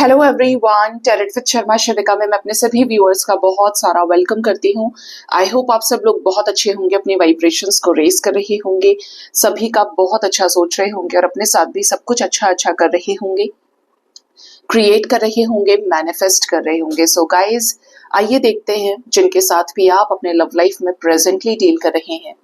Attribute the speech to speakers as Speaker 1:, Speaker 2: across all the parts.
Speaker 1: Hello everyone, tarot with Sharma Shivika में मैं अपने सभी व्यूअर्स का बहुत सारा वेलकम करती हूँ। आई होप आप सब लोग बहुत अच्छे होंगे, अपनी वाइब्रेशंस को रेज कर रहे होंगे, सभी का बहुत अच्छा सोच रहे होंगे और अपने साथ भी सब कुछ अच्छा अच्छा कर रहे होंगे, क्रिएट कर रहे होंगे, मैनिफेस्ट कर रहे होंगे। सो गाइज, आइए देखते हैं जिनके साथ भी आप अपने लव लाइफ में प्रेजेंटली डील कर रहे हैं,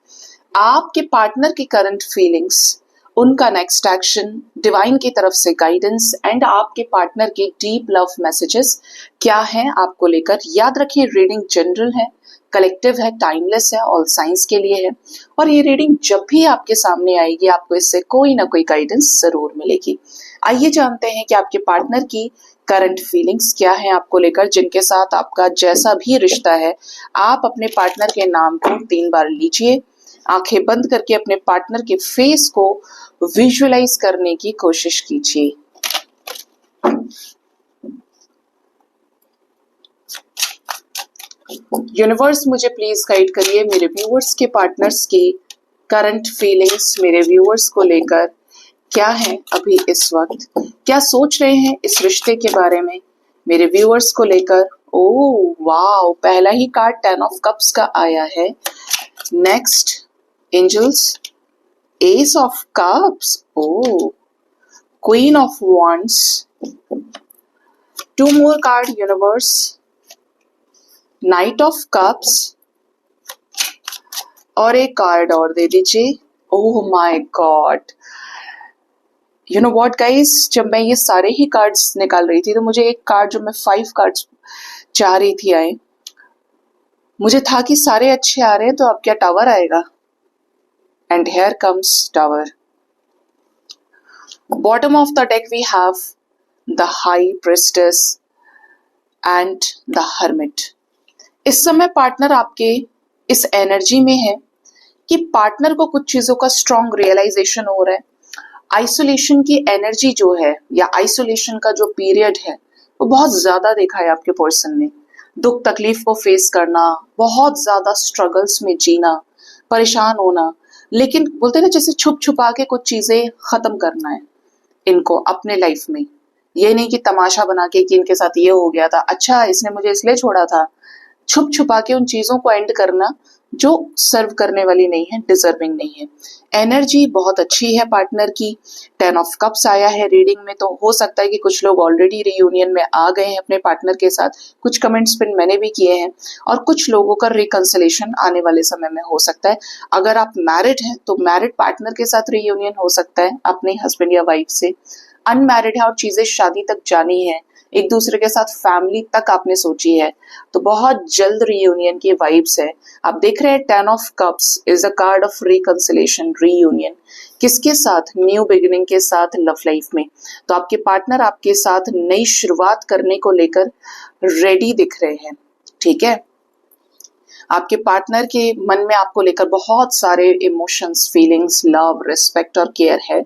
Speaker 1: आपके पार्टनर की करंट फीलिंग्स, उनका नेक्स्ट एक्शन, डिवाइन की तरफ से गाइडेंस एंड आपके पार्टनर के डीप लव मैसेजेस क्या हैं आपको लेकर। याद रखिए, रीडिंग जनरल है, कलेक्टिव है, टाइमलेस है, ऑल साइंस के लिए है और ये रीडिंग जब भी आपके सामने आएगी आपको इससे कोई ना कोई गाइडेंस जरूर मिलेगी। आइए जानते हैं कि आपके पार्टनर की करंट फीलिंग्स क्या है आपको लेकर, जिनके साथ आपका जैसा भी रिश्ता है। आप अपने पार्टनर के नाम को 3 बार लीजिए, आंखें बंद करके अपने पार्टनर के फेस को विजुअलाइज करने की कोशिश कीजिए। यूनिवर्स, मुझे प्लीज गाइड करिए मेरे व्यूअर्स के पार्टनर्स की करंट फीलिंग्स मेरे व्यूअर्स को लेकर क्या है अभी इस वक्त, क्या सोच रहे हैं इस रिश्ते के बारे में मेरे व्यूअर्स को लेकर। ओह वाओ, पहला ही कार्ड 10 ऑफ कप्स का आया है। Next angels, ace of cups, oh queen of wands, 2 more card universe, knight of cups और एक कार्ड और दे दीजिए। Oh my god, you know what guys, जब मैं ये सारे ही कार्ड्स निकाल रही थी तो मुझे एक कार्ड जो मैं 5 कार्ड्स चाह रही थी आए, मुझे था कि सारे अच्छे आ रहे हैं तो अब क्या टावर आएगा, and here comes tower. Bottom of the deck we have the high priestess and the hermit. इस समय पार्टनर आपके इस एनर्जी में है कि पार्टनर को कुछ चीजों का स्ट्रॉन्ग रियलाइजेशन हो रहा है। आइसोलेशन की एनर्जी जो है या आइसोलेशन का जो पीरियड है वो बहुत ज्यादा देखा है आपके पर्सन ने। दुख तकलीफ को फेस करना, बहुत ज्यादा स्ट्रगल्स में जीना, परेशान होना, लेकिन बोलते ना जैसे छुप छुपा के कुछ चीजें खत्म करना है इनको अपने लाइफ में। ये नहीं कि तमाशा बना के कि इनके साथ ये हो गया था, अच्छा इसने मुझे इसलिए छोड़ा था। छुप छुपा के उन चीजों को एंड करना जो सर्व करने वाली नहीं है, डिजर्विंग नहीं है। एनर्जी बहुत अच्छी है पार्टनर की। 10 ऑफ कप्स आया है रीडिंग में, तो हो सकता है कि कुछ लोग ऑलरेडी रियूनियन में आ गए हैं अपने पार्टनर के साथ। कुछ कमेंट्स पिन मैंने भी किए हैं और कुछ लोगों का रिकंसिलेशन आने वाले समय में हो सकता है। अगर आप मैरिड हैं तो मैरिड पार्टनर के साथ रियूनियन हो सकता है अपने हस्बैंड या वाइफ से। अनमैरिड है और चीजें शादी तक जानी है, एक दूसरे के साथ फैमिली तक आपने सोची है, तो बहुत जल्द रियूनियन की वाइब्स है। आप देख रहे हैं 10 of cups is a card of reconciliation, reunion. किसके साथ? न्यू बिगिनिंग के साथ लव लाइफ में। तो आपके पार्टनर आपके साथ नई शुरुआत करने को लेकर रेडी दिख रहे हैं, ठीक है। आपके पार्टनर के मन में आपको लेकर बहुत सारे इमोशंस, फीलिंग्स, लव, रिस्पेक्ट और केयर है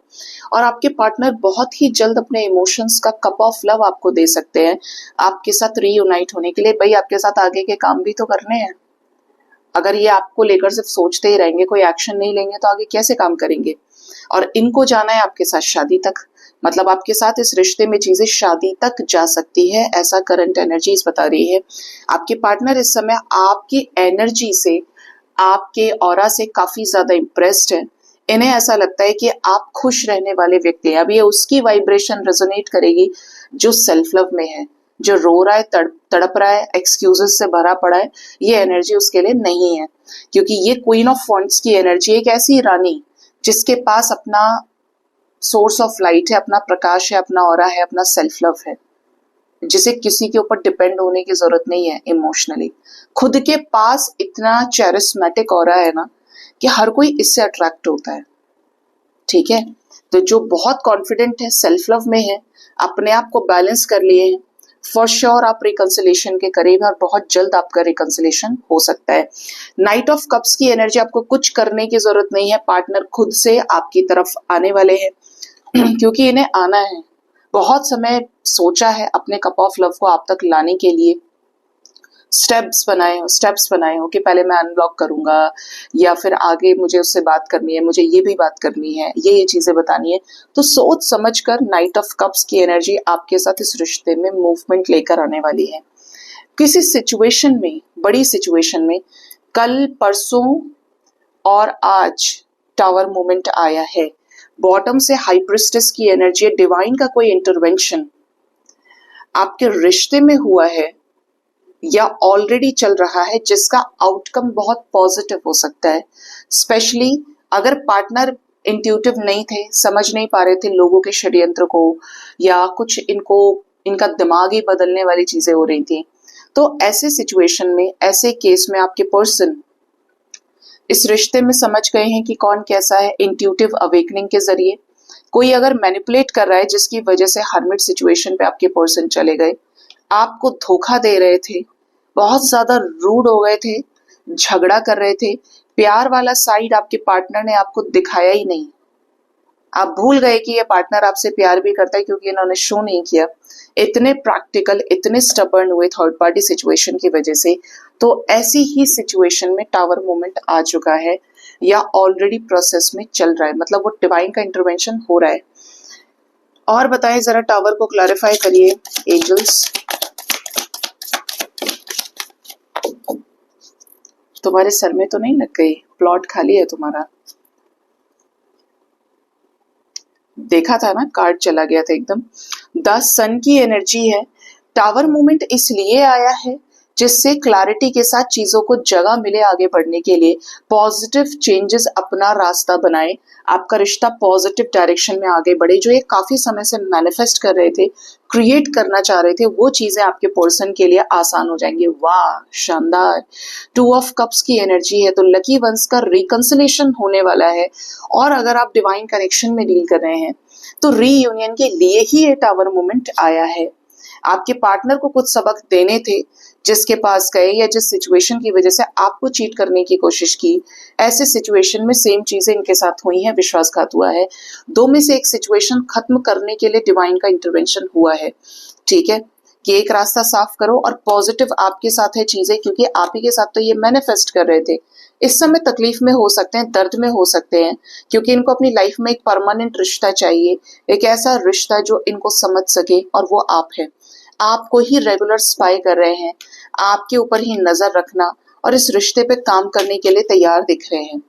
Speaker 1: और आपके पार्टनर बहुत ही जल्द अपने इमोशंस का कप ऑफ लव आपको दे सकते हैं आपके साथ रीयूनाइट होने के लिए। भाई आपके साथ आगे के काम भी तो करने हैं। अगर ये आपको लेकर सिर्फ सोचते ही रहेंगे, कोई एक्शन नहीं लेंगे तो आगे कैसे काम करेंगे। और इनको जाना है आपके साथ शादी तक, मतलब आपके साथ इस रिश्ते में चीजें शादी तक जा सकती है, ऐसा करंट एनर्जीज बता रही है। आपके पार्टनर इस समय आपकी एनर्जी से, आपके ऑरा से काफी ज्यादा इम्प्रेस्ड है। इन्हें ऐसा लगता है कि आप खुश रहने वाले व्यक्ति हैं। अब ये उसकी वाइब्रेशन रेजोनेट करेगी जो सेल्फ लव में है, जो रो रहा है, तड़प रहा है, एक्सक्यूजेस से भरा पड़ा है। ये एनर्जी उसके लिए नहीं है, क्योंकि ये क्वीन ऑफ वॉन्ड्स की एनर्जी, एक ऐसी रानी जिसके पास अपना सोर्स ऑफ लाइट है, अपना प्रकाश है, अपना ऑरा है, अपना सेल्फ लव है, जिसे किसी के ऊपर डिपेंड होने की जरूरत नहीं है इमोशनली। खुद के पास इतना चैरिस्मेटिक ऑरा है ना कि हर कोई इससे अट्रैक्ट होता है, ठीक है। तो जो बहुत कॉन्फिडेंट है, सेल्फ लव में है, अपने आप को बैलेंस कर लिए हैं, फॉर श्योर आप रिकंसिलेशन के करीब हैं और बहुत जल्द आपका रिकंसिलेशन हो सकता है। नाइट ऑफ कप्स की एनर्जी, आपको कुछ करने की जरूरत नहीं है, पार्टनर खुद से आपकी तरफ आने वाले हैं क्योंकि इन्हें आना है। बहुत समय सोचा है अपने कप ऑफ लव को आप तक लाने के लिए, स्टेप्स बनाए हो कि पहले मैं अनब्लॉक करूंगा, या फिर आगे मुझे उससे बात करनी है, मुझे ये भी बात करनी है, ये चीजें बतानी है। तो सोच समझकर नाइट ऑफ कप्स की एनर्जी आपके साथ इस रिश्ते में मूवमेंट लेकर आने वाली है। किसी सिचुएशन में, बड़ी सिचुएशन में, कल परसों और आज टावर मोमेंट आया है। बॉटम से हाई प्रिस्टेस की एनर्जी, डिवाइन का कोई इंटरवेंशन आपके रिश्ते में हुआ है या ऑलरेडी चल रहा है, जिसका आउटकम बहुत पॉजिटिव हो सकता है। स्पेशली अगर पार्टनर इंट्यूटिव नहीं थे, समझ नहीं पा रहे थे लोगों के षड्यंत्र को, या कुछ इनका दिमाग ही बदलने वाली चीजें हो रही थी, तो ऐसे सिचुएशन में, ऐसे केस में आपके पर्सन इस रिश्ते में समझ गए हैं कि कौन कैसा है। इंट्यूटिव अवेकनिंग के जरिए कोई अगर मैनिपुलेट कर रहा है जिसकी वजह से हर्मिट सिचुएशन पे आपके पर्सन चले गए, आपको धोखा दे रहे थे, बहुत ज्यादा रूड हो गए थे, झगड़ा कर रहे थे, प्यार वाला साइड आपके पार्टनर ने आपको दिखाया ही नहीं। आप भूल गए कि ये पार्टनर आपसे प्यार भी करता है क्योंकि इन्होंने शो नहीं किया। इतने प्रैक्टिकल, इतने स्टबर्न हुए थर्ड पार्टी सिचुएशन की वजह से। तो ऐसी ही सिचुएशन में टावर मोमेंट आ चुका है या ऑलरेडी प्रोसेस में चल रहा है, मतलब वो डिवाइन का इंटरवेंशन हो रहा है। और बताएं जरा, टावर को क्लैरिफाई करिए एंजल्स। तुम्हारे सर में तो नहीं लग गई? प्लॉट खाली है तुम्हारा? देखा था ना, कार्ड चला गया था एकदम। 10 सन की एनर्जी है। टावर मूवमेंट इसलिए आया है जिससे क्लैरिटी के साथ चीजों को जगह मिले आगे बढ़ने के लिए, पॉजिटिव चेंजेस अपना रास्ता बनाए, आपका रिश्ता पॉजिटिव डायरेक्शन में आगे बढ़े। जो ये काफी समय से मैनिफेस्ट कर रहे थे, क्रिएट करना चाह रहे थे, वो चीजें आपके पर्सन के लिए आसान हो जाएंगी। वाह, शानदार। 2 ऑफ कप्स की एनर्जी है, तो लकी वंस का रिकंसिलेशन होने वाला है। और अगर आप डिवाइन कनेक्शन में डील कर रहे हैं तो रीयूनियन के लिए ही ये टावर मोमेंट आया है। आपके पार्टनर को कुछ सबक देने थे, जिसके पास गए या जिस सिचुएशन की वजह से आपको चीट करने की कोशिश की, ऐसे सिचुएशन में सेम चीजें इनके साथ हुई हैं, विश्वासघात हुआ है। 2 में से एक सिचुएशन खत्म करने के लिए डिवाइन का इंटरवेंशन हुआ है। ठीक है, कि एक रास्ता साफ करो और पॉजिटिव आपके साथ है चीजें, क्योंकि आप ही के साथ तो ये मैनिफेस्ट कर रहे थे। इस समय तकलीफ में हो सकते हैं, दर्द में हो सकते हैं, क्योंकि इनको अपनी लाइफ में एक परमानेंट रिश्ता चाहिए, एक ऐसा रिश्ता जो इनको समझ सके, और वो आप है। आपको ही रेगुलर स्पाई कर रहे हैं, आपके ऊपर ही नजर रखना और इस रिश्ते पे काम करने के लिए तैयार दिख रहे हैं।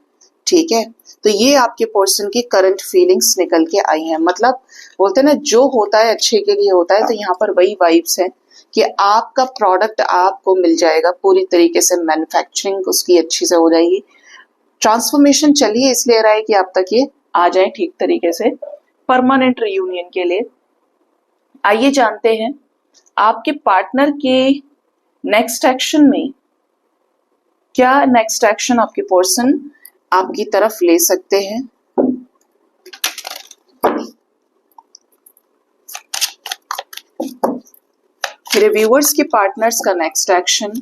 Speaker 1: ठीक है, तो ये आपके पर्सन की करंट फीलिंग्स निकल के आई हैं। मतलब बोलते हैं ना, जो होता है अच्छे के लिए होता है, तो यहाँ पर वही वाइब्स है कि आपका प्रोडक्ट आपको मिल जाएगा पूरी तरीके से, मैन्युफैक्चरिंग उसकी अच्छी से हो जाएगी। ट्रांसफॉर्मेशन चलिए इसलिए रहा है कि आप तक ये आ जाए ठीक तरीके से परमानेंट रियूनियन के लिए। आइए जानते हैं आपके पार्टनर के नेक्स्ट एक्शन में, क्या नेक्स्ट एक्शन आपके पर्सन आपकी तरफ ले सकते हैं। मेरे व्यूअर्स के पार्टनर्स का नेक्स्ट एक्शन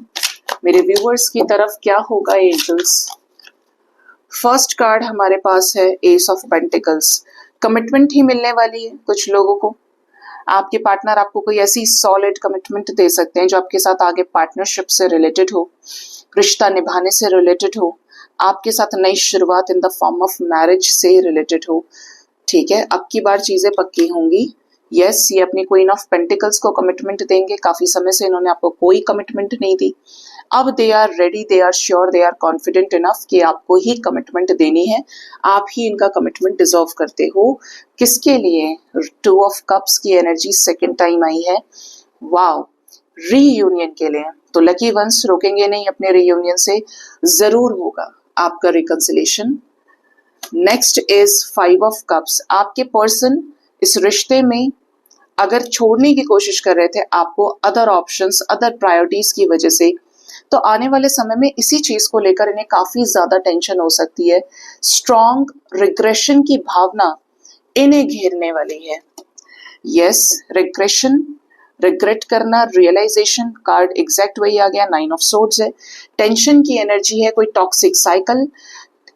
Speaker 1: मेरे व्यूअर्स की तरफ क्या होगा एंजल्स। फर्स्ट कार्ड हमारे पास है एस ऑफ पेंटिकल्स। कमिटमेंट ही मिलने वाली है कुछ लोगों को। आपके पार्टनर आपको कोई ऐसी सॉलिड कमिटमेंट दे सकते हैं जो आपके साथ आगे पार्टनरशिप से रिलेटेड हो, रिश्ता निभाने से रिलेटेड हो, आपके साथ नई शुरुआत in the form of marriage से रिलेटेड हो। ठीक है, अब की बार चीजें पक्की होंगी। यस, ये अपनी क्वीन ऑफ पेंटिकल्स को कमिटमेंट देंगे। काफी समय से इन्होंने आपको कोई कमिटमेंट नहीं दी। अब they are ready, they are sure, they are confident enough कि आपको ही कमिटमेंट देनी है। आप ही इनका कमिटमेंट डिजर्व करते हो। किसके लिए? 2 ऑफ कप्स की एनर्जी सेकेंड टाइम आई है। वाओ, रीयूनियन के लिए। तो लकी वंस रोकेंगे नहीं अपने रीयूनियन से, जरूर होगा आपका reconciliation. Next is 5 of cups. आपके पर्सन इस रिश्ते में अगर छोड़ने की कोशिश कर रहे थे आपको, अदर ऑप्शंस, अदर प्रायोरिटीज की वजह से, तो आने वाले समय में इसी चीज को लेकर इन्हें काफी ज्यादा टेंशन हो सकती है। स्ट्रॉन्ग रिग्रेशन की भावना इन्हें घेरने वाली है। यस, रिग्रेशन, रिग्रेट करना, रियलाइजेशन। कार्ड एग्जैक्ट वही आ गया, 9 ऑफ सोर्ड्स है। टेंशन की एनर्जी है, कोई टॉक्सिक साइकिल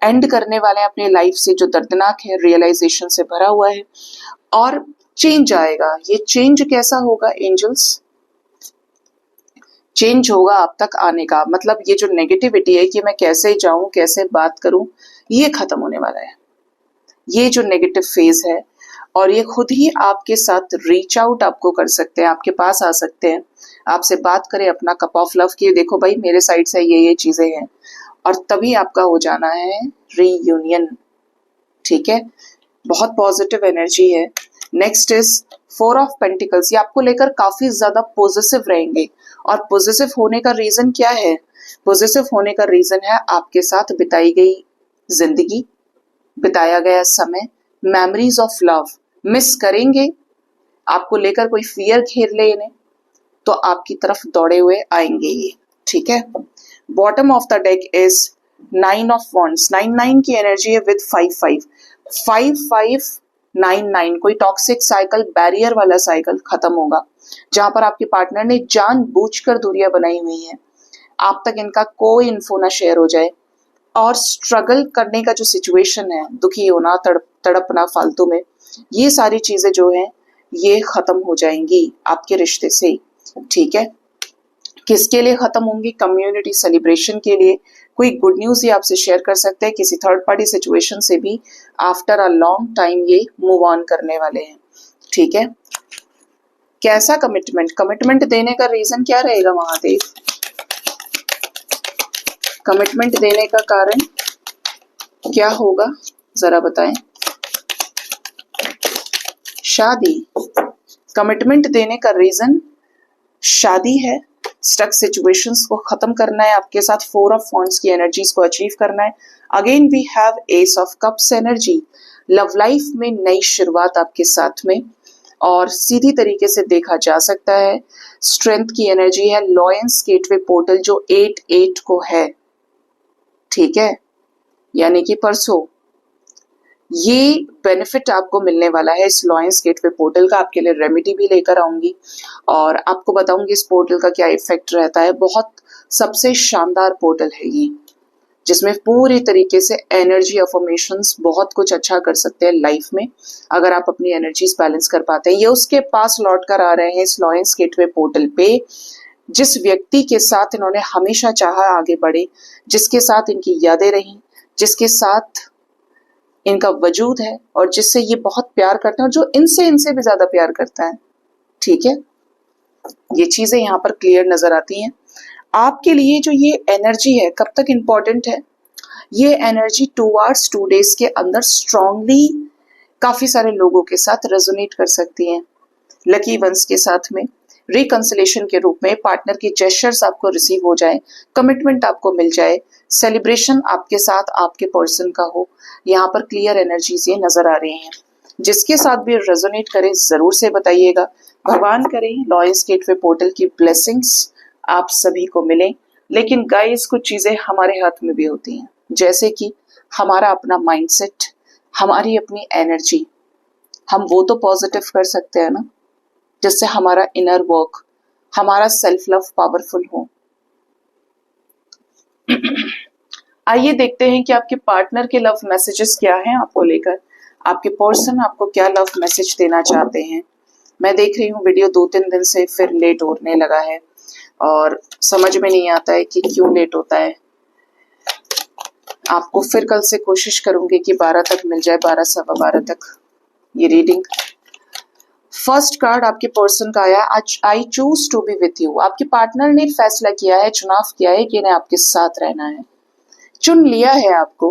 Speaker 1: एंड करने वाले हैं अपने लाइफ से जो दर्दनाक है, रियलाइजेशन से भरा हुआ है। और चेंज आएगा। ये चेंज कैसा होगा एंजल्स? चेंज होगा आप तक आने का। मतलब ये जो नेगेटिविटी है कि मैं कैसे जाऊं, कैसे बात करूं, ये खत्म होने वाला है। ये जो नेगेटिव फेज है, और ये खुद ही आपके साथ रीच आउट आपको कर सकते हैं, आपके पास आ सकते हैं, आपसे बात करें, अपना कप ऑफ लव की देखो भाई मेरे साइड से ये चीजें हैं, और तभी आपका हो जाना है रीयूनियन। ठीक है, बहुत पॉजिटिव एनर्जी है। Next is 4 of pentacles. ये आपको लेकर काफी ज्यादा पॉजिटिव रहेंगे, और पॉजिटिव होने का रीजन क्या है? पॉजिटिव होने का रीजन है आपके साथ बिताई गई जिंदगी, बिताया गया समय, मेमोरीज ऑफ लव मिस करेंगे। आपको लेकर कोई फियर घेर ले इन्हें, तो आपकी तरफ दौड़े हुए आएंगे ये। ठीक है, bottom of the deck is 9 of wands. 9 की एनर्जी है विद 5 5 कोई टॉक्सिक साइकिल, बैरियर वाला साइकिल खत्म होगा, जहां पर आपके पार्टनर ने जानबूझकर दूरियां बनाई हुई हैं, आप तक इनका कोई इन्फो ना शेयर हो जाए, और स्ट्रगल करने का जो सिचुएशन है, दुखी होना, तड़पना फालतू में, ये सारी चीजें जो हैं ये खत्म हो जाएंगी आपके रिश्ते से। ठीक है, किसके लिए खत्म होंगी? कम्युनिटी सेलिब्रेशन के लिए। कोई गुड न्यूज ही आपसे शेयर कर सकते हैं, किसी थर्ड पार्टी सिचुएशन से भी आफ्टर अ लॉन्ग टाइम ये मूव ऑन करने वाले हैं। ठीक है, कैसा कमिटमेंट? कमिटमेंट देने का रीजन क्या रहेगा महादेव? कमिटमेंट देने का कारण क्या होगा, जरा बताएं। शादी। कमिटमेंट देने का रीजन शादी है, स्टक सिचुएशंस को खत्म करना है, आपके साथ 4 ऑफ वॉन्ड्स की एनर्जीज को अचीव करना है। Again we have ace of cups energy. Love life में नई शुरुआत आपके साथ में, और सीधी तरीके से देखा जा सकता है स्ट्रेंथ की एनर्जी है। लॉयंस गेटवे पोर्टल जो 8 को है, ठीक है, यानी कि परसों ये बेनिफिट आपको मिलने वाला है इस लॉयंस गेटवे पोर्टल का। आपके लिए रेमेडी भी लेकर आऊंगी, और आपको बताऊंगी इस पोर्टल का क्या इफेक्ट रहता है। बहुत सबसे शानदार पोर्टल है ये, जिसमें पूरी तरीके से एनर्जी अफर्मेशंस बहुत कुछ अच्छा कर सकते हैं लाइफ में, अगर आप अपनी एनर्जीज बैलेंस कर पाते हैं। ये उसके पास लौट कर आ रहे हैं इस लॉयंस गेटवे पोर्टल पे, जिस व्यक्ति के साथ इन्होंने हमेशा चाहा आगे बढ़े, जिसके साथ इनकी यादें रही, जिसके साथ इनका वजूद है, और जिससे ये बहुत प्यार करते हैं, और जो इनसे भी ज्यादा प्यार करता है। ठीक है, ये चीजें यहाँ पर क्लियर नजर आती हैं। आपके लिए जो ये एनर्जी है कब तक इंपॉर्टेंट है? ये एनर्जी 2 आवर्स 2 डेज के अंदर स्ट्रांगली काफी सारे लोगों के साथ रेजोनेट कर सकती हैं। लकी वंस के साथ में रिकंसिलेशन के रूप में पार्टनर की जेस्चर्स आपको रिसीव हो जाए, कमिटमेंट आपको मिल जाए, सेलिब्रेशन आपके साथ आपके पर्सन का हो। यहाँ पर क्लियर एनर्जीज ये नजर आ रही हैं। जिसके साथ भी रेजोनेट करें जरूर से बताइएगा। भगवान करें लॉयंस गेटवे पोर्टल की ब्लेसिंग्स आप सभी को मिले। लेकिन गाइस कुछ चीजें हमारे हाथ में भी होती हैं, जैसे कि हमारा अपना माइंडसेट, हमारी अपनी एनर्जी। हम वो तो पॉजिटिव कर सकते हैं ना, जिससे हमारा इनर वर्क, हमारा सेल्फ लव पावरफुल हो। आइए देखते हैं कि आपके पार्टनर के लव मैसेजेस क्या हैं आपको लेकर। आपके पर्सन आपको क्या लव मैसेज देना चाहते हैं। मैं देख रही हूँ वीडियो 2-3 दिन से फिर लेट होने लगा है, और समझ में नहीं आता है कि क्यों लेट होता है। आपको फिर कल से कोशिश करूंगी कि 12 तक मिल जाए, 12 सवा 12 तक ये रीडिंग। फर्स्ट कार्ड आपके पर्सन का आया, I choose to be with you. आपके पार्टनर ने फैसला किया है, चुनाव किया है कि इन्हें आपके साथ रहना है, चुन लिया है आपको।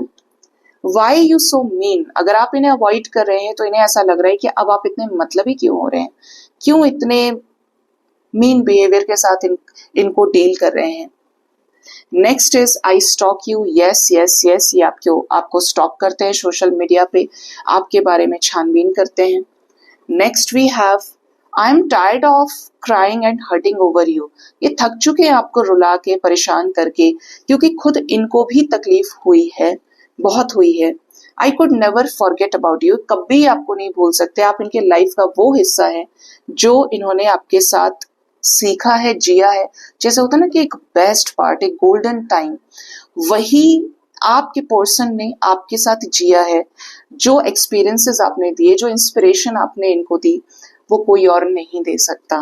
Speaker 1: Why you so mean? अगर आप इन्हें अवॉइड कर रहे हैं तो इन्हें ऐसा लग रहा है कि अब आप इतने मतलबी क्यों हो रहे हैं, क्यों इतने मीन बिहेवियर के साथ इनको डील कर रहे हैं। Next is I stock you. Yes yes yes, ये आपको स्टॉक करते हैं सोशल मीडिया पे, आपके बारे में छानबीन करते हैं। Next we have I am tired of crying and hurting over you. ये थक चुके हैं आपको रुला के, परेशान करके, क्योंकि खुद इनको भी तकलीफ हुई है, बहुत हुई है। I could never forget about you. कभी आपको नहीं भूल सकते। आप इनके लाइफ का वो हिस्सा है जो इन्होंने आपके साथ सीखा है, जिया है। जैसे होता है ना कि एक बेस्ट पार्ट, एक गोल्डन टाइम, वही आपके पर्सन ने आपके साथ जिया है। जो एक्सपीरियंसेस आपने दिए, जो इंस्पिरेशन आपने इनको दी, वो कोई और नहीं दे सकता।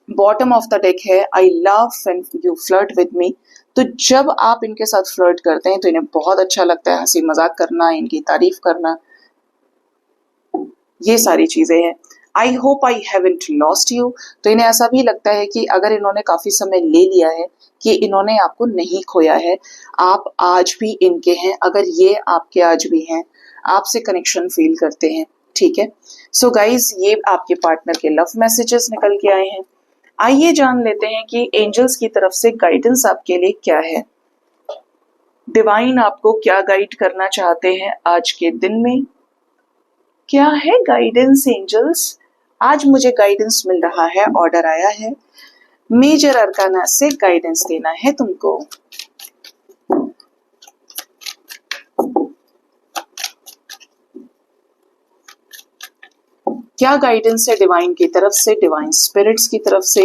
Speaker 1: बॉटम ऑफ द डेक है I love when you flirt with me. तो जब आप इनके साथ फ्लर्ट करते हैं तो इन्हें बहुत अच्छा लगता है, हंसी मजाक करना, इनकी तारीफ करना, ये सारी चीजें हैं। I hope I haven't lost you, तो इन्हें ऐसा भी लगता है कि अगर इन्होंने काफी समय ले लिया है कि इन्होंने आपको नहीं खोया है, आप आज भी इनके हैं, अगर ये आपके आज भी हैं, आपसे कनेक्शन फील करते हैं। ठीक है, सो गाइज ये आपके पार्टनर के लव मैसेजेस निकल के आए हैं। आइए जान लेते हैं कि एंजल्स की तरफ से गाइडेंस आपके लिए क्या है। डिवाइन आपको क्या गाइड करना चाहते हैं आज के दिन में, क्या है गाइडेंस एंजल्स। आज मुझे गाइडेंस मिल रहा है, ऑर्डर आया है, मेजर अरकाना से गाइडेंस देना है तुमको। क्या गाइडेंस है डिवाइन की तरफ से, डिवाइन स्पिरिट्स की तरफ से,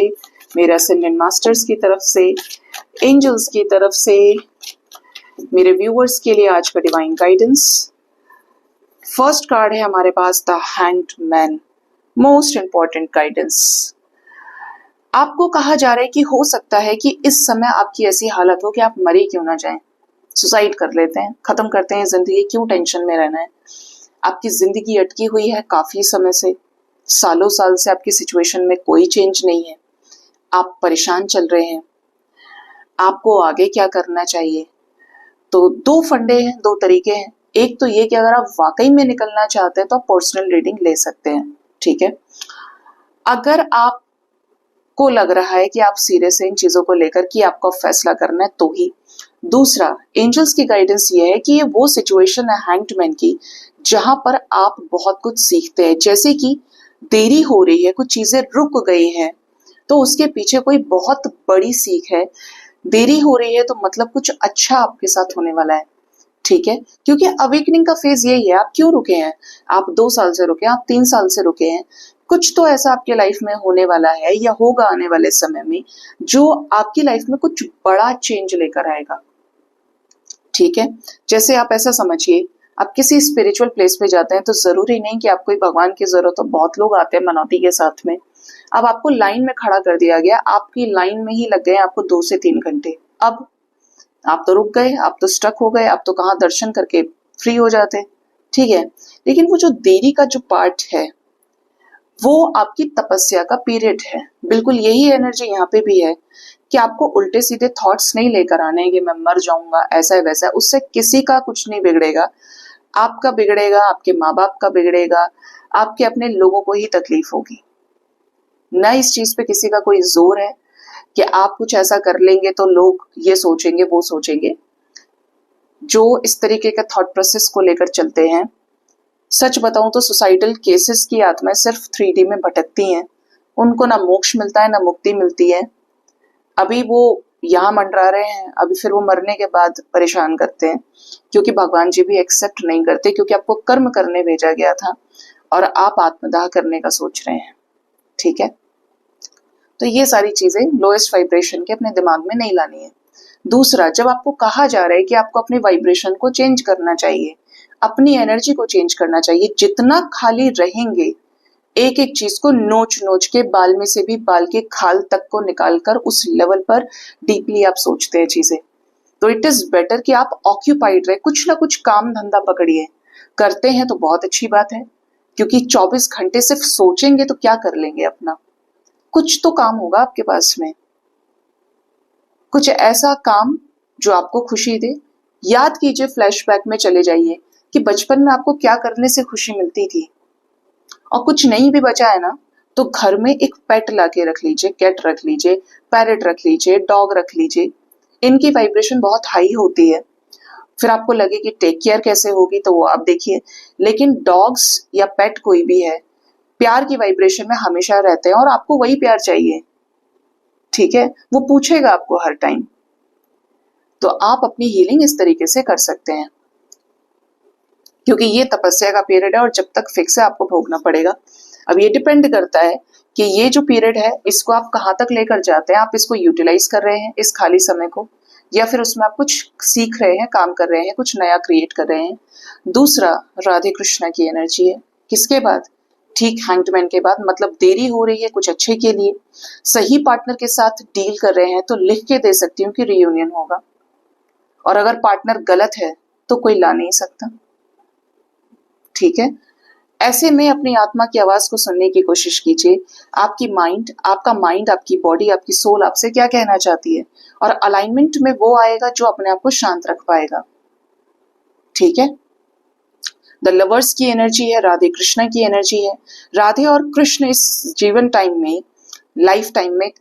Speaker 1: मेरे असेंडेंट मास्टर्स की तरफ से, एंजल्स की तरफ से, मेरे व्यूअर्स के लिए आज का डिवाइन गाइडेंस। फर्स्ट कार्ड है हमारे पास the hanged man, most important guidance. आपको कहा जा रहा है कि हो सकता है कि इस समय आपकी ऐसी हालत हो कि आप मरे क्यों ना जाएं, सुसाइड कर लेते हैं, खत्म करते हैं जिंदगी, क्यों टेंशन में रहना है। आपकी जिंदगी अटकी हुई है काफी समय से, सालों साल से आपकी सिचुएशन में कोई चेंज नहीं है, आप परेशान चल रहे हैं, आपको आगे क्या करना चाहिए। तो दो फंडे हैं, दो तरीके हैं। एक तो ये कि अगर आप वाकई में निकलना चाहते हैं तो आप पर्सनल रीडिंग ले सकते हैं। ठीक है, अगर आपको लग रहा है कि आप सीरियस हैं इन चीजों को लेकर कि आपको फैसला करना है तो ही। दूसरा, एंजल्स की गाइडेंस ये है कि ये वो सिचुएशन है हैंग्ड मैन की जहां पर आप बहुत कुछ सीखते हैं, जैसे कि देरी हो रही है, कुछ चीजें रुक गई हैं, तो उसके पीछे कोई बहुत बड़ी सीख है। देरी हो रही है तो मतलब कुछ अच्छा आपके साथ होने वाला है। ठीक है, क्योंकि अवेकनिंग का फेज यही है। आप क्यों रुके हैं, आप 2 साल से रुके हैं, आप 3 साल से रुके हैं, कुछ तो ऐसा आपके लाइफ में होने वाला है या होगा आने वाले समय में जो आपकी लाइफ में कुछ बड़ा चेंज लेकर आएगा। ठीक है, जैसे आप ऐसा समझिए, आप किसी स्पिरिचुअल प्लेस पे जाते हैं तो जरूरी नहीं कि आपको भगवान की जरूरत हो, बहुत लोग आते हैं मनौती के साथ में। अब आपको लाइन में खड़ा कर दिया गया, आपकी लाइन में ही लग गए आपको 2 से 3 घंटे। अब आप तो रुक गए, आप तो स्टक हो गए, आप तो कहाँ दर्शन करके फ्री हो जाते। ठीक है, लेकिन वो जो देरी का जो पार्ट है वो आपकी तपस्या का पीरियड है। बिल्कुल यही एनर्जी यहाँ पे भी है कि आपको उल्टे सीधे थॉट्स नहीं लेकर आने हैं कि मैं मर जाऊंगा, ऐसा है वैसा है। उससे किसी का कुछ नहीं बिगड़ेगा, आपका बिगड़ेगा, आपके माँ बाप का बिगड़ेगा, आपके अपने लोगों को ही तकलीफ होगी। न इस चीज पे किसी का कोई जोर है कि आप कुछ ऐसा कर लेंगे तो लोग ये सोचेंगे वो सोचेंगे। जो इस तरीके के थॉट प्रोसेस को लेकर चलते हैं, सच बताऊं तो सुसाइडल केसेस की आत्माएं सिर्फ 3D में भटकती हैं, उनको ना मोक्ष मिलता है ना मुक्ति मिलती है। अभी वो यहाँ मंडरा रहे हैं, अभी फिर वो मरने के बाद परेशान करते हैं, क्योंकि भगवान जी भी एक्सेप्ट नहीं करते, क्योंकि आपको कर्म करने भेजा गया था और आप आत्मदाह करने का सोच रहे हैं। ठीक है, तो ये सारी चीजें लोएस्ट वाइब्रेशन के अपने दिमाग में नहीं लानी है। दूसरा, जब आपको कहा जा रहा है कि आपको अपने वाइब्रेशन को चेंज करना चाहिए, अपनी एनर्जी को चेंज करना चाहिए, जितना खाली रहेंगे, एक एक चीज को नोच नोच के, बाल में से भी बाल के खाल तक को निकालकर उस लेवल पर डीपली आप सोचते हैं चीजें, तो इट इज बेटर कि आप ऑक्यूपाइड रहे, कुछ ना कुछ काम धंधा पकड़िए। करते हैं तो बहुत अच्छी बात है, क्योंकि 24 घंटे सिर्फ सोचेंगे तो क्या कर लेंगे अपना, कुछ तो काम होगा आपके पास में, कुछ ऐसा काम जो आपको खुशी दे। याद कीजिए, फ्लैशबैक में चले जाइए कि बचपन में आपको क्या करने से खुशी मिलती थी। और कुछ नहीं भी बचा है ना, तो घर में एक पेट लाके रख लीजिए, कैट रख लीजिए, पैरेट रख लीजिए, डॉग रख लीजिए। इनकी वाइब्रेशन बहुत हाई होती है। फिर आपको लगे कि टेक केयर कैसे होगी, तो वो आप देखिए। लेकिन डॉग्स या पेट कोई भी है, प्यार की वाइब्रेशन में हमेशा रहते हैं और आपको वही प्यार चाहिए। ठीक है, वो पूछेगा आपको हर टाइम। तो आप अपनी हीलिंग इस तरीके से कर सकते हैं, क्योंकि ये तपस्या का पीरियड है और जब तक फिक्स है आपको भोगना पड़ेगा। अब ये डिपेंड करता है कि ये जो पीरियड है इसको आप कहाँ तक लेकर जाते हैं। आप इसको यूटिलाइज कर रहे हैं इस खाली समय को, या फिर उसमें आप कुछ सीख रहे हैं, काम कर रहे हैं, कुछ नया क्रिएट कर रहे हैं। दूसरा, राधे कृष्णा की एनर्जी है। किसके बाद? ठीक हैंगमैन के बाद, मतलब देरी हो रही है कुछ अच्छे के लिए, सही पार्टनर के साथ डील कर रहे हैं तो लिख के दे सकती हूँ कि रियूनियन होगा। और अगर पार्टनर गलत है तो कोई ला नहीं सकता। ठीक है, ऐसे में अपनी आत्मा की आवाज को सुनने की कोशिश कीजिए। आपका माइंड, आपकी बॉडी, आपकी सोल आपसे क्या कहना चाहती है, और अलाइनमेंट में वो आएगा जो अपने आप को शांत रख पाएगा। ठीक है, द लवर्स की एनर्जी है, राधे कृष्णा की एनर्जी है। राधे और कृष्ण इस जीवन टाइम में, लाइफ टाइम में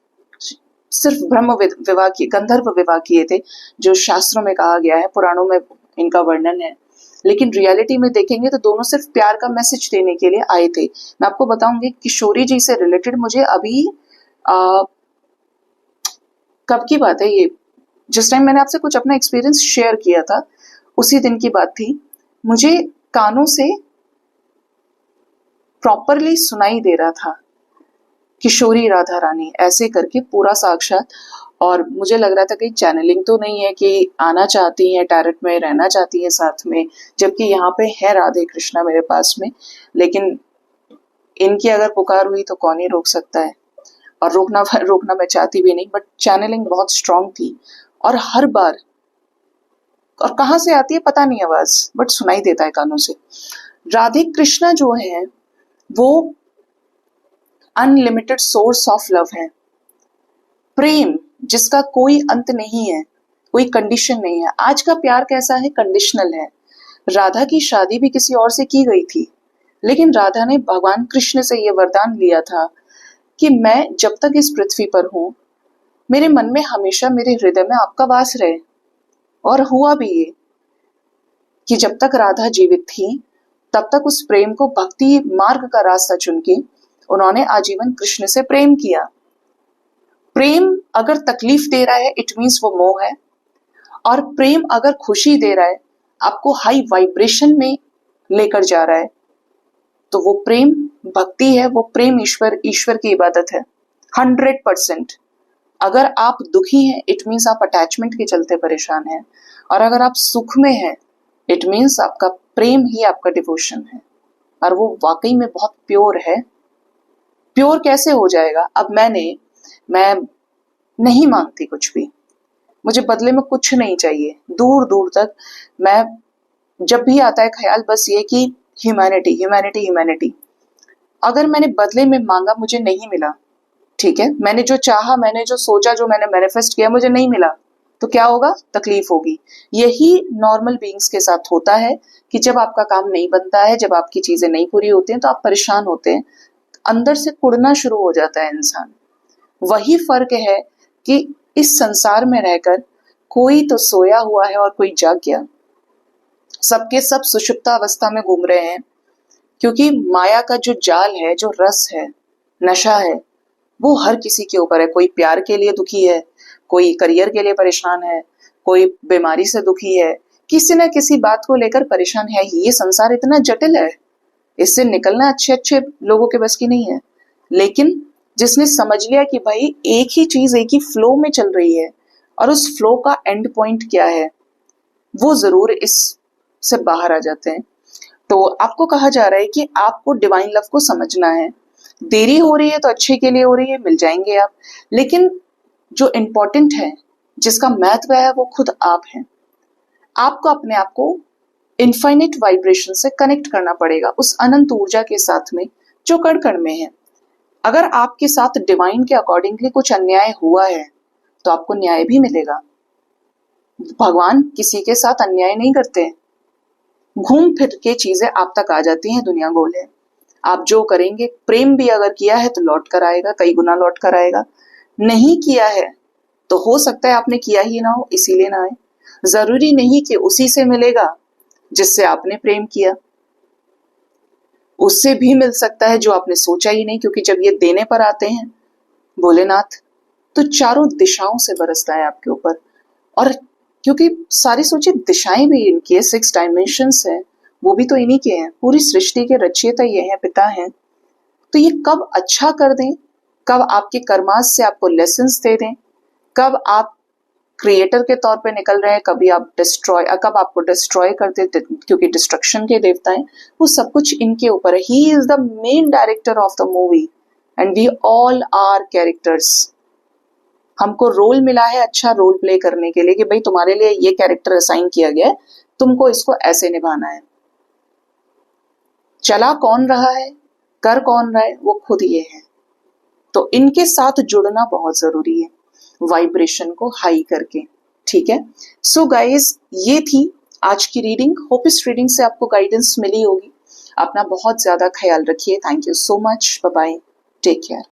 Speaker 1: सिर्फ ब्रह्म विवाह किए, गंधर्व विवाह किए थे, जो शास्त्रों में कहा गया है, पुराणों में इनका वर्णन है। लेकिन रियलिटी में देखेंगे तो दोनों सिर्फ प्यार का मैसेज देने के लिए आए थे। मैं आपको बताऊंगी किशोरी जी से रिलेटेड, मुझे अभी कब की बात है ये, जिस टाइम मैंने आपसे कुछ अपना एक्सपीरियंस शेयर किया था उसी दिन की बात थी। मुझे कानों से प्रॉपरली सुनाई दे रहा था किशोरी राधा रानी ऐसे करके पूरा साक्षात, और मुझे लग रहा था कि चैनलिंग तो नहीं है, कि आना चाहती हैं टैरेट में, रहना चाहती है साथ में, जबकि यहाँ पे है राधे कृष्णा मेरे पास में। लेकिन इनकी अगर पुकार हुई तो कौन ही रोक सकता है, और रोकना मैं चाहती भी नहीं, बट चैनलिंग बहुत स्ट्रांग थी। और हर बार, और कहाँ से आती है पता नहीं आवाज, बट सुनाई देता है कानों से। राधे कृष्णा जो है वो अनलिमिटेड सोर्स ऑफ लव है, प्रेम जिसका कोई अंत नहीं है, कोई कंडीशन नहीं है। आज का प्यार कैसा है, कंडीशनल है। राधा की शादी भी किसी और से की गई थी, लेकिन राधा ने भगवान कृष्ण से यह वरदान लिया था कि मैं जब तक इस पृथ्वी पर हूं, मेरे मन में हमेशा, मेरे हृदय में आपका वास रहे। और हुआ भी ये कि जब तक राधा जीवित थी तब तक उस प्रेम को, भक्ति मार्ग का रास्ता चुन के उन्होंने आजीवन कृष्ण से प्रेम किया। प्रेम अगर तकलीफ दे रहा है इट मीन्स वो मोह है, और प्रेम अगर खुशी दे रहा है, आपको हाई वाइब्रेशन में लेकर जा रहा है, तो वो प्रेम भक्ति है, वो प्रेम ईश्वर की इबादत है 100%। अगर आप दुखी हैं इट मीन्स आप अटैचमेंट के चलते परेशान हैं, और अगर आप सुख में हैं इट मीन्स आपका प्रेम ही आपका डिवोशन है, और वो वाकई में बहुत प्योर है। प्योर कैसे हो जाएगा? अब मैं नहीं मांगती कुछ भी, मुझे बदले में कुछ नहीं चाहिए दूर दूर तक। मैं, जब भी आता है ख्याल बस ये कि ह्यूमैनिटी ह्यूमैनिटी ह्यूमैनिटी। अगर मैंने बदले में मांगा, मुझे नहीं मिला, ठीक है, मैंने जो चाहा, मैंने जो सोचा, जो मैंने मैनिफेस्ट किया, मुझे नहीं मिला, तो क्या होगा? तकलीफ होगी। यही नॉर्मल बीइंग्स के साथ होता है कि जब आपका काम नहीं बनता है, जब आपकी चीजें नहीं पूरी होती हैं, तो आप परेशान होते हैं, अंदर से कुड़ना शुरू हो जाता है इंसान। वही फर्क है कि इस संसार में रहकर कोई तो सोया हुआ है और कोई जाग गया। सबके सब सुषुप्त अवस्था में घूम रहे हैं, क्योंकि माया का जो जाल है, जो रस है, नशा है, वो हर किसी के ऊपर है। कोई प्यार के लिए दुखी है, कोई करियर के लिए परेशान है, कोई बीमारी से दुखी है, किसी न किसी बात को लेकर परेशान है ही। ये संसार इतना जटिल है, इससे निकलना अच्छे अच्छे लोगों के बस की नहीं है। लेकिन जिसने समझ लिया कि भाई एक ही चीज एक ही फ्लो में चल रही है, और उस फ्लो का एंड पॉइंट क्या है, वो जरूर इस से बाहर आ जाते हैं। तो आपको कहा जा रहा है कि आपको डिवाइन लव को समझना है। देरी हो रही है तो अच्छे के लिए हो रही है, मिल जाएंगे आप, लेकिन जो इम्पोर्टेंट है, जिसका महत्व है, वो खुद आप हैं। आपको अपने आप को इनफाइनाइट वाइब्रेशन से कनेक्ट करना पड़ेगा, उस अनंत ऊर्जा के साथ में जो कण कण में है। अगर आपके साथ डिवाइन के अकॉर्डिंगली कुछ अन्याय हुआ है तो आपको न्याय भी मिलेगा। भगवान किसी के साथ अन्याय नहीं करते, घूम फिर के चीजें आप तक आ जाती हैं, दुनिया गोल है। आप जो करेंगे, प्रेम भी अगर किया है तो लौट कर आएगा, कई गुना लौट कर आएगा। नहीं किया है तो हो सकता है आपने किया ही ना हो, इसीलिए ना आए। जरूरी नहीं कि उसी से मिलेगा जिससे आपने प्रेम किया, उससे भी मिल सकता है जो आपने सोचा ही नहीं, क्योंकि जब ये देने पर आते हैं भोलेनाथ, तो चारों दिशाओं से बरसता है आपके ऊपर। और क्योंकि सारी सोचिए दिशाएं भी इनकी है, 6 डायमेंशंस है, वो भी तो इन्हीं के हैं। पूरी सृष्टि के रचयिता ये हैं, पिता हैं। तो ये कब अच्छा कर दें, कब आपके कर्मास से आपको लेसन्स दे दें, कब आप क्रिएटर के तौर पे निकल रहे हैं, कभी आप डिस्ट्रॉय, कब आपको डिस्ट्रॉय करते, क्योंकि डिस्ट्रक्शन के देवता हैं, वो सब कुछ इनके ऊपर है। He is the main director of the movie and we all are characters. हमको रोल मिला है अच्छा रोल प्ले करने के लिए कि भाई तुम्हारे लिए ये कैरेक्टर असाइन किया गया है, तुमको इसको ऐसे निभाना है। चला कौन रहा है, कर कौन रहा है, वो खुद ये है। तो इनके साथ जुड़ना बहुत जरूरी है, वाइब्रेशन को हाई करके। ठीक है, सो गाइज ये थी आज की रीडिंग। होप इस रीडिंग से आपको गाइडेंस मिली होगी। अपना बहुत ज्यादा ख्याल रखिए। Thank you so much, bye bye, take care.